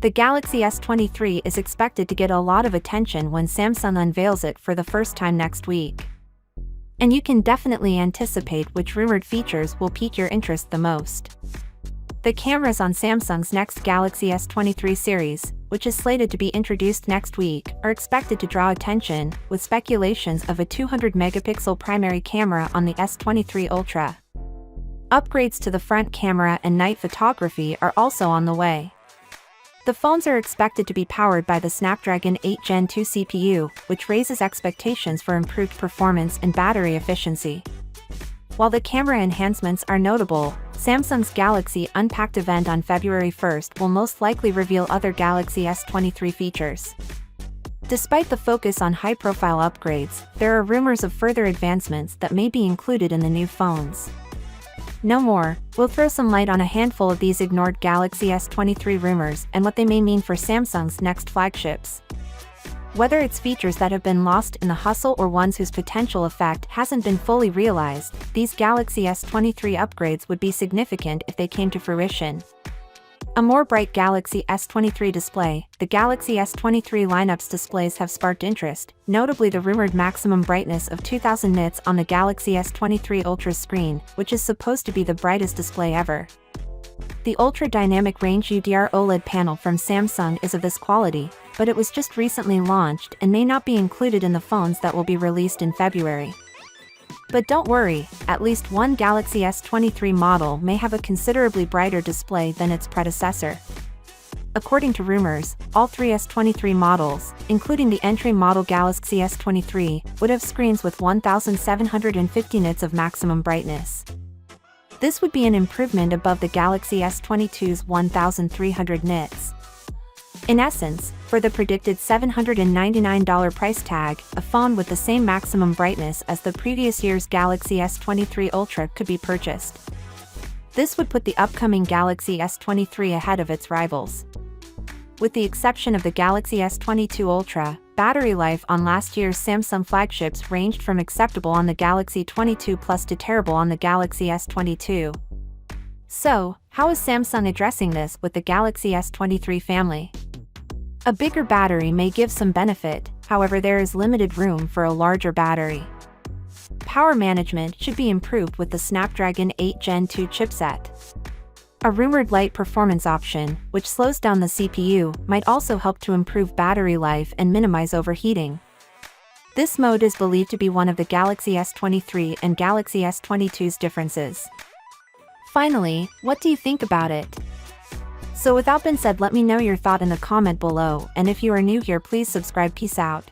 The Galaxy S23 is expected to get a lot of attention when Samsung unveils it for the first time next week. And you can definitely anticipate which rumored features will pique your interest the most. The cameras on Samsung's next Galaxy S23 series, which is slated to be introduced next week, are expected to draw attention, with speculations of a 200-megapixel primary camera on the S23 Ultra. Upgrades to the front camera and night photography are also on the way. The phones are expected to be powered by the Snapdragon 8 Gen 2 CPU, which raises expectations for improved performance and battery efficiency. While the camera enhancements are notable, Samsung's Galaxy Unpacked event on February 1st will most likely reveal other Galaxy S23 features. Despite the focus on high-profile upgrades, there are rumors of further advancements that may be included in the new phones. No more, we'll throw some light on a handful of these ignored Galaxy S23 rumors and what they may mean for Samsung's next flagships. Whether it's features that have been lost in the hustle or ones whose potential effect hasn't been fully realized, these Galaxy S23 upgrades would be significant if they came to fruition. A more bright Galaxy S23 display. The Galaxy S23 lineup's displays have sparked interest, notably the rumored maximum brightness of 2000 nits on the Galaxy S23 Ultra's screen, which is supposed to be the brightest display ever. The Ultra Dynamic Range UDR OLED panel from Samsung is of this quality, but it was just recently launched and may not be included in the phones that will be released in February. But don't worry, at least one Galaxy S23 model may have a considerably brighter display than its predecessor. According to rumors, all three S23 models, including the entry model Galaxy S23, would have screens with 1750 nits of maximum brightness. This would be an improvement above the Galaxy S22's 1300 nits. In essence, for the predicted $799 price tag, a phone with the same maximum brightness as the previous year's Galaxy S23 Ultra could be purchased. This would put the upcoming Galaxy S23 ahead of its rivals. With the exception of the Galaxy S22 Ultra, battery life on last year's Samsung flagships ranged from acceptable on the Galaxy 22 Plus to terrible on the Galaxy S22. So, how is Samsung addressing this with the Galaxy S23 family? A bigger battery may give some benefit, however there is limited room for a larger battery. Power management should be improved with the Snapdragon 8 Gen 2 chipset. A rumored light performance option, which slows down the CPU, might also help to improve battery life and minimize overheating. This mode is believed to be one of the Galaxy S23 and Galaxy S22's differences. Finally, what do you think about it? So without being said, let me know your thought in the comment below, and if you are new here, please subscribe. Peace out.